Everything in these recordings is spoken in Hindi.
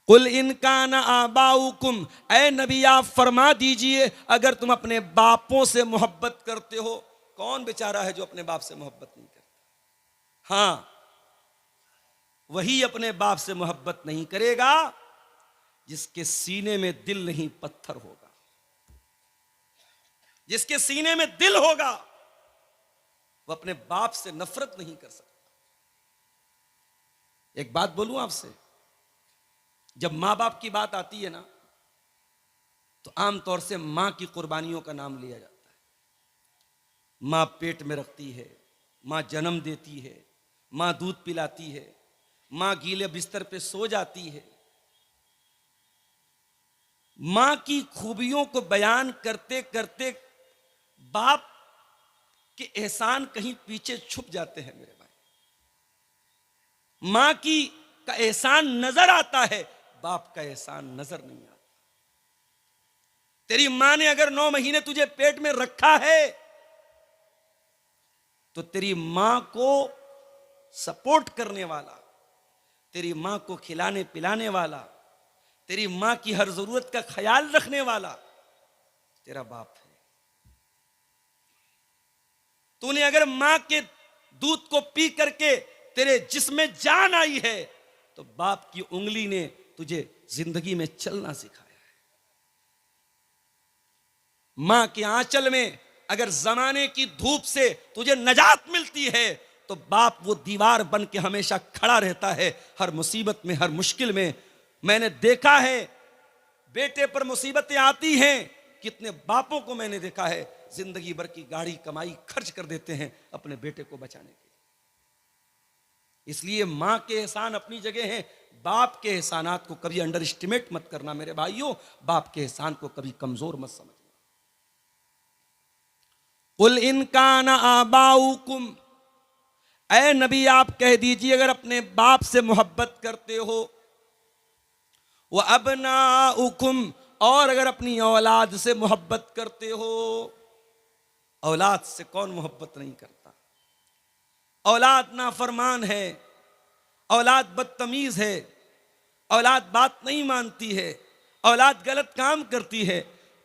कुल इनकान आबाउकुम, ऐ नबी आप फरमा दीजिए अगर तुम अपने बापों से मोहब्बत करते हो। कौन बेचारा है जो अपने बाप से मोहब्बत नहीं करता? हाँ, वही अपने बाप से मोहब्बत नहीं करेगा जिसके सीने में दिल नहीं पत्थर होगा। जिसके सीने में दिल होगा वो अपने बाप से नफरत नहीं कर सकता। एक बात बोलूं आपसे, जब मां बाप की बात आती है ना, तो आमतौर से मां की कुर्बानियों का नाम लिया जाता है। मां पेट में रखती है, मां जन्म देती है, मां दूध पिलाती है, मां गीले बिस्तर पे सो जाती है। मां की खूबियों को बयान करते करते बाप के एहसान कहीं पीछे छुप जाते हैं मेरे भाई। मां की का एहसान नजर आता है, बाप का एहसान नजर नहीं आता। तेरी मां ने अगर 9 महीने तुझे पेट में रखा है तो तेरी मां को सपोर्ट करने वाला, तेरी मां को खिलाने पिलाने वाला, तेरी मां की हर जरूरत का ख्याल रखने वाला तेरा बाप है। तूने अगर मां के दूध को पी करके तेरे जिस्म में जान आई है तो बाप की उंगली ने तुझे जिंदगी में चलना सिखाया है। मां के आंचल में अगर जमाने की धूप से तुझे नजात मिलती है तो बाप वो दीवार बन के हमेशा खड़ा रहता है, हर मुसीबत में, हर मुश्किल में। मैंने देखा है बेटे पर मुसीबतें आती हैं, कितने बापों को मैंने देखा है जिंदगी भर की गाड़ी कमाई खर्च कर देते हैं अपने बेटे को बचाने के लिए। इसलिए मां के एहसान अपनी जगह हैं, बाप के एहसानात को कभी अंडर एस्टिमेट मत करना मेरे भाइयों, बाप के एहसान को कभी कमजोर मत समझना। कुल इनकान आबाउकुम, ऐ नबी आप कह दीजिए अगर अपने बाप से मोहब्बत करते हो, वह अबनाउकुम, और अगर अपनी औलाद से मोहब्बत करते हो। औलाद से कौन मोहब्बत नहीं करता? औलाद नाफरमान है, औलाद बदतमीज है, औलाद बात नहीं मानती है, औलाद गलत काम करती है,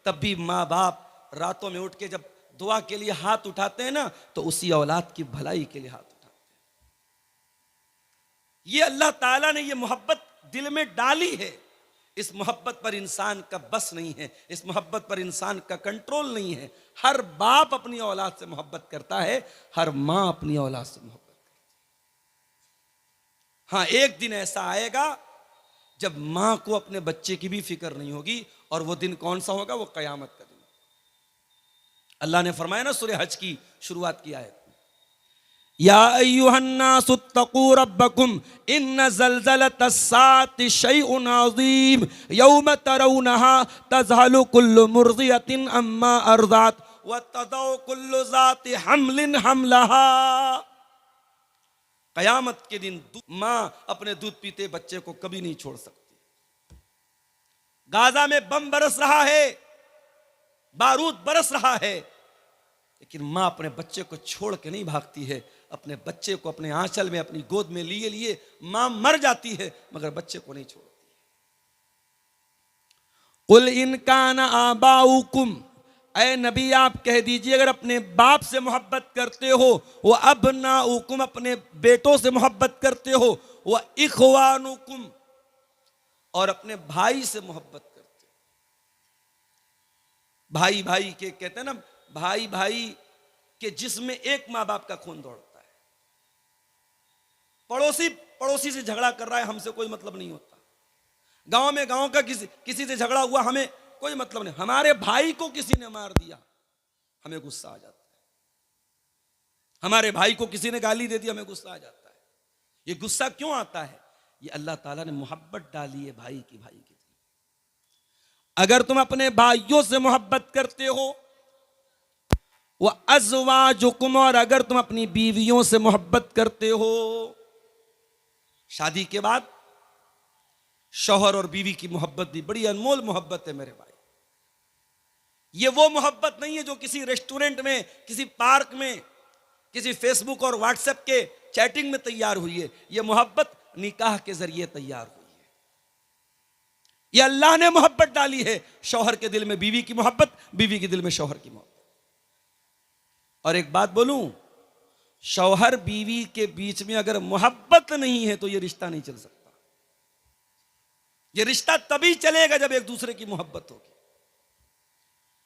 तब भी माँ बाप रातों में उठ के जब दुआ के लिए हाथ उठाते हैं ना, तो उसी औलाद की भलाई के लिए हाथ उठाते हैं। ये अल्लाह ताला ने ये मोहब्बत दिल में डाली है। इस मोहब्बत पर इंसान का बस नहीं है, इस मोहब्बत पर इंसान का कंट्रोल नहीं है। हर बाप अपनी औलाद से मोहब्बत करता है, हर मां अपनी औलाद से मोहब्बत करती है। हाँ, एक दिन ऐसा आएगा जब मां को अपने बच्चे की भी फिक्र नहीं होगी, और वो दिन कौन सा होगा? वो कयामत का दिन। अल्लाह ने फरमाया ना सूरह हज की शुरुआत की आयत, या अय्युहन्नासुत्तकू रब्बकुम इन्न ज़ल्ज़लतस्साअति शैउन अज़ीम यौम तरौनहा तज़हलु कुल्लु मुर्ज़ियतिन अम्मा अर्ज़अत व तदउ कुल्लु ज़ाति हम्लिन हम्लहा। कयामत के दिन मां अपने दूध पीते बच्चे को कभी नहीं छोड़ सकती। गाजा में बम बरस रहा है, बारूद बरस रहा है, लेकिन मां अपने बच्चे को छोड़ के नहीं भागती है। अपने बच्चे को अपने आंचल में, अपनी गोद में लिए लिए मां मर जाती है, मगर बच्चे को नहीं छोड़ती। कुल इनकान आबाउकुम, ऐ नबी आप कह दीजिए अगर अपने बाप से मोहब्बत करते हो, वो अबनाउकुम, अपने बेटों से मोहब्बत करते हो, वो इखवानुकुम, और अपने भाई से मोहब्बत करते हो। भाई भाई के कहते हैं ना, भाई भाई के जिसमें एक मां बाप का खून दौड़ता है। पड़ोसी पड़ोसी से झगड़ा कर रहा है, हमसे कोई मतलब नहीं होता। गांव में गांव का किसी से झगड़ा हुआ, हमें कोई मतलब नहीं। हमारे भाई को किसी ने मार दिया, हमें गुस्सा आ जाता है। हमारे भाई को किसी ने गाली दे दी, हमें गुस्सा आ जाता है। ये गुस्सा क्यों आता है? ये अल्लाह ताला ने मोहब्बत डाली है भाई की दिल। अगर तुम अपने भाइयों से मोहब्बत करते हो, वह अज़वाजुकुम, और अगर तुम अपनी बीवियों से मोहब्बत करते हो। शादी के बाद शौहर और बीवी की मोहब्बत भी बड़ी अनमोल मोहब्बत है मेरे भाई। ये वो मोहब्बत नहीं है जो किसी रेस्टोरेंट में, किसी पार्क में, किसी फेसबुक और व्हाट्सएप के चैटिंग में तैयार हुई है। ये मोहब्बत निकाह के जरिए तैयार हुई है। ये अल्लाह ने मोहब्बत डाली है, शौहर के दिल में बीवी की मोहब्बत, बीवी के दिल में शौहर की मोहब्बत। और एक बात बोलूं, शौहर बीवी के बीच में अगर मोहब्बत नहीं है तो यह रिश्ता नहीं चल सकता। यह रिश्ता तभी चलेगा जब एक दूसरे की मोहब्बत होगी।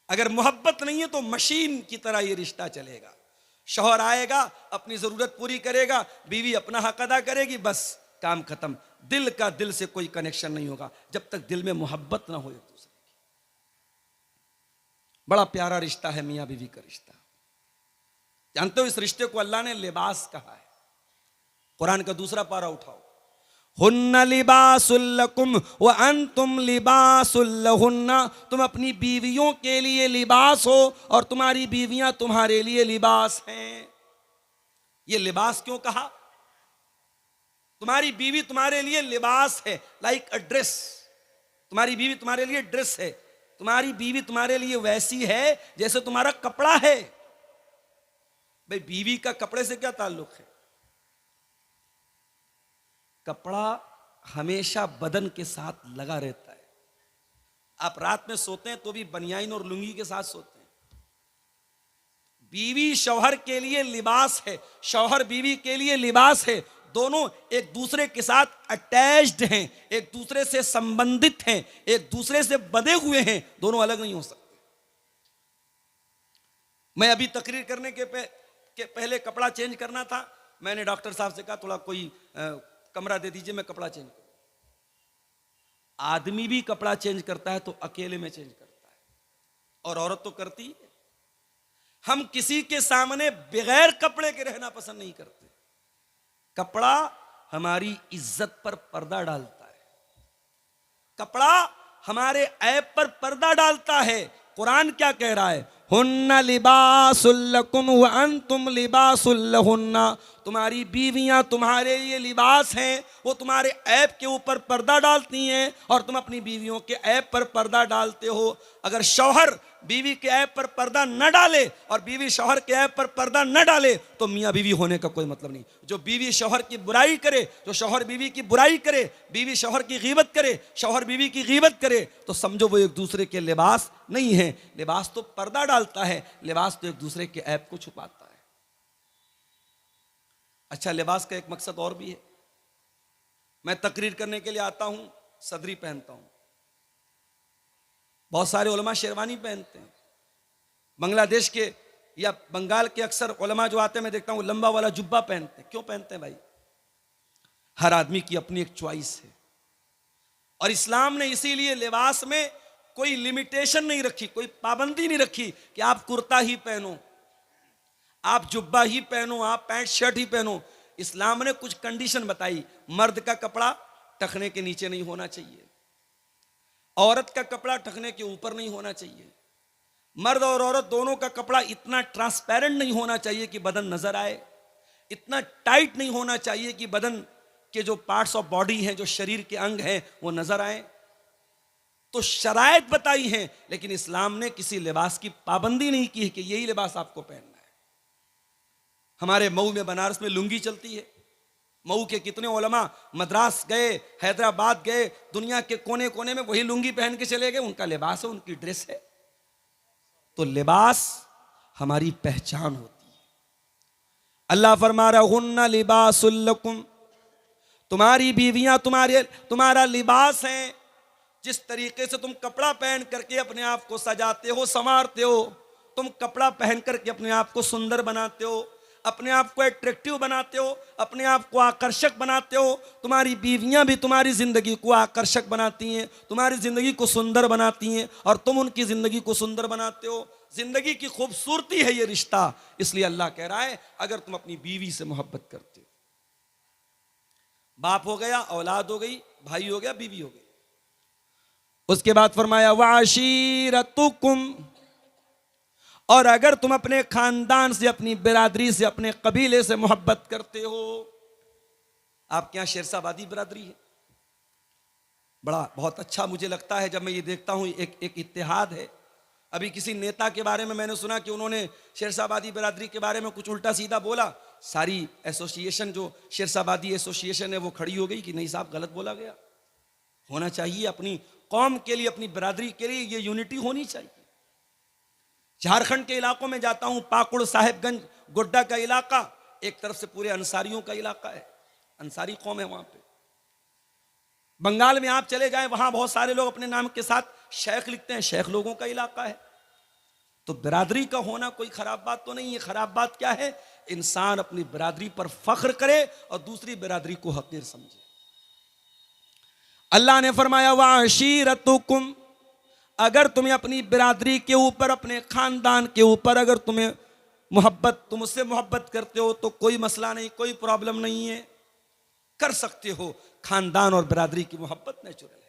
अगर मोहब्बत नहीं है तो मशीन की तरह यह रिश्ता चलेगा। शौहर आएगा, अपनी जरूरत पूरी करेगा, बीवी अपना हक अदा करेगी, बस काम खत्म। दिल का दिल से कोई कनेक्शन नहीं होगा जब तक दिल में मोहब्बत ना हो एक दूसरे की। बड़ा प्यारा रिश्ता है मियां बीवी का रिश्ता। जानते हो इस रिश्ते को अल्लाह ने लिबास कहा है। कुरान का दूसरा पारा उठाओ, हुन्ना लिबासुल लकुम व अंतुम लिबासुल लहुन्ना। तुम अपनी बीवियों के लिए लिबास हो और तुम्हारी बीवियां तुम्हारे लिए लिबास हैं। ये लिबास क्यों कहा? तुम्हारी बीवी तुम्हारे लिए लिबास है, लाइक अ ड्रेस। तुम्हारी बीवी तुम्हारे लिए ड्रेस है। तुम्हारी बीवी तुम्हारे लिए वैसी है जैसे तुम्हारा कपड़ा है। भाई बीवी का कपड़े से क्या ताल्लुक है? कपड़ा हमेशा बदन के साथ लगा रहता है। आप रात में सोते हैं तो भी बनियाइन और लुंगी के साथ सोते हैं। बीवी शौहर के लिए लिबास है, शौहर बीवी के लिए लिबास है। दोनों एक दूसरे के साथ अटैच्ड हैं, एक दूसरे से संबंधित हैं, एक दूसरे से बंधे हुए हैं, दोनों अलग नहीं हो सकते। मैं अभी तकरीर करने के पहले कपड़ा चेंज करना था। मैंने डॉक्टर साहब से कहा थोड़ा कोई कमरा दे दीजिए, मैं कपड़ा चेंज करूं। आदमी भी कपड़ा चेंज करता है तो अकेले में चेंज करता है, और औरत तो करती है। हम किसी के सामने बगैर कपड़े के रहना पसंद नहीं करते। कपड़ा हमारी इज्जत पर पर्दा डालता है, कपड़ा हमारे ऐब पर पर्दा डालता है। कुरान क्या कह रहा है? हुन्ना लिबासुल लकुम व अंतुम लिबासुल लहुन्ना। तुम्हारी बीवियां तुम्हारे लिए लिबास हैं, वो तुम्हारे ऐब के ऊपर पर्दा डालती हैं और तुम अपनी बीवियों के ऐब पर पर्दा डालते हो। अगर शौहर बीवी के ऐब पर पर्दा न डाले और बीवी शौहर के ऐब पर पर्दा न डाले तो मियां बीवी होने का कोई मतलब नहीं। जो बीवी शौहर की बुराई करे, जो शौहर बीवी की बुराई करे, बीवी शौहर की गीबत करे, शौहर बीवी की गीबत करे, तो समझो वो एक दूसरे के लिबास नहीं है। लिबास तो पर्दा डालता है, लिबास तो एक दूसरे के ऐब को छुपाता है। अच्छा, लिबास का एक मकसद और भी है। मैं तकरीर करने के लिए आता हूं, सदरी पहनता हूं। बहुत सारे उलमा शेरवानी पहनते हैं। बांग्लादेश के या बंगाल के अक्सर उलमा जो आते हैं, मैं देखता हूं लंबा वाला जुब्बा पहनते हैं। क्यों पहनते हैं भाई? हर आदमी की अपनी एक चॉइस है, और इस्लाम ने इसीलिए लिबास में कोई लिमिटेशन नहीं रखी, कोई पाबंदी नहीं रखी कि आप कुर्ता ही पहनो, आप जुब्बा ही पहनो, आप पैंट शर्ट ही पहनो। इस्लाम ने कुछ कंडीशन बताई। मर्द का कपड़ा टखने के नीचे नहीं होना चाहिए, औरत का कपड़ा टखने के ऊपर नहीं होना चाहिए, मर्द और औरत दोनों का कपड़ा इतना ट्रांसपेरेंट नहीं होना चाहिए कि बदन नजर आए, इतना टाइट नहीं होना चाहिए कि बदन के जो पार्ट्स ऑफ बॉडी हैं, जो शरीर के अंग हैं, वो नजर आए। तो शरायत बताई हैं, लेकिन इस्लाम ने किसी लिबास की पाबंदी नहीं की है कि यही लिबास आपको पहनना है। हमारे मऊ में, बनारस में लुंगी चलती है। मऊ के कितने उलमा मद्रास गए, हैदराबाद गए, दुनिया के कोने कोने में वही लुंगी पहन के चले गए। उनका लिबास है, उनकी ड्रेस है। तो लिबास हमारी पहचान होती है। अल्लाह फरमा रहा हुन्ना लिबासुल लकुम, तुम्हारी बीवियां तुम्हारा लिबास हैं। जिस तरीके से तुम कपड़ा पहन करके अपने आप को सजाते हो, संवारते हो, तुम कपड़ा पहन करके अपने आप को सुंदर बनाते हो, अपने आप को अट्रैक्टिव बनाते हो, अपने आप को आकर्षक बनाते हो। तुम्हारी बीवियां भी तुम्हारी जिंदगी को आकर्षक बनाती हैं, तुम्हारी जिंदगी को सुंदर बनाती हैं, और तुम उनकी जिंदगी को सुंदर बनाते हो। जिंदगी की खूबसूरती है ये रिश्ता। इसलिए अल्लाह कह रहा है, अगर तुम अपनी बीवी से मोहब्बत करते हो, बाप हो गया, औलाद हो गई, भाई हो गया, बीवी हो गई। उसके बाद फरमाया वाशीरतुकुम, और अगर तुम अपने खानदान से, अपनी बिरादरी से, अपने कबीले से मोहब्बत करते हो। आपके यहां शेरशाबादी बिरादरी है, बहुत अच्छा मुझे लगता है जब मैं ये देखता हूं। एक इत्तेहाद है। अभी किसी नेता के बारे में मैंने सुना कि उन्होंने शेरशाबादी बिरादरी के बारे में कुछ उल्टा सीधा बोला। सारी एसोसिएशन, जो शेरशाबादी एसोसिएशन है, वो खड़ी हो गई कि नहीं साहब, गलत बोला गया। होना चाहिए, अपनी कौम के लिए, अपनी बिरादरी के लिए ये यूनिटी होनी चाहिए। झारखंड के इलाकों में जाता हूं, पाकुड़, साहेबगंज, गोड्डा का इलाका एक तरफ से पूरे अंसारियों का इलाका है, अंसारी कौम है वहां पे। बंगाल में आप चले जाएं, वहां बहुत सारे लोग अपने नाम के साथ शेख लिखते हैं, शेख लोगों का इलाका है। तो बिरादरी का होना कोई खराब बात तो नहीं है। खराब बात क्या है? इंसान अपनी बिरादरी पर फख्र करे और दूसरी बिरादरी को हकीर समझे। अल्लाह ने फरमाया वाशीरतुकुम, अगर तुम्हें अपनी बिरादरी के ऊपर, अपने खानदान के ऊपर अगर तुम्हें मोहब्बत, तुम उससे मोहब्बत करते हो तो कोई मसला नहीं, कोई प्रॉब्लम नहीं है, कर सकते हो। खानदान और बिरादरी की मोहब्बत नेचुरल।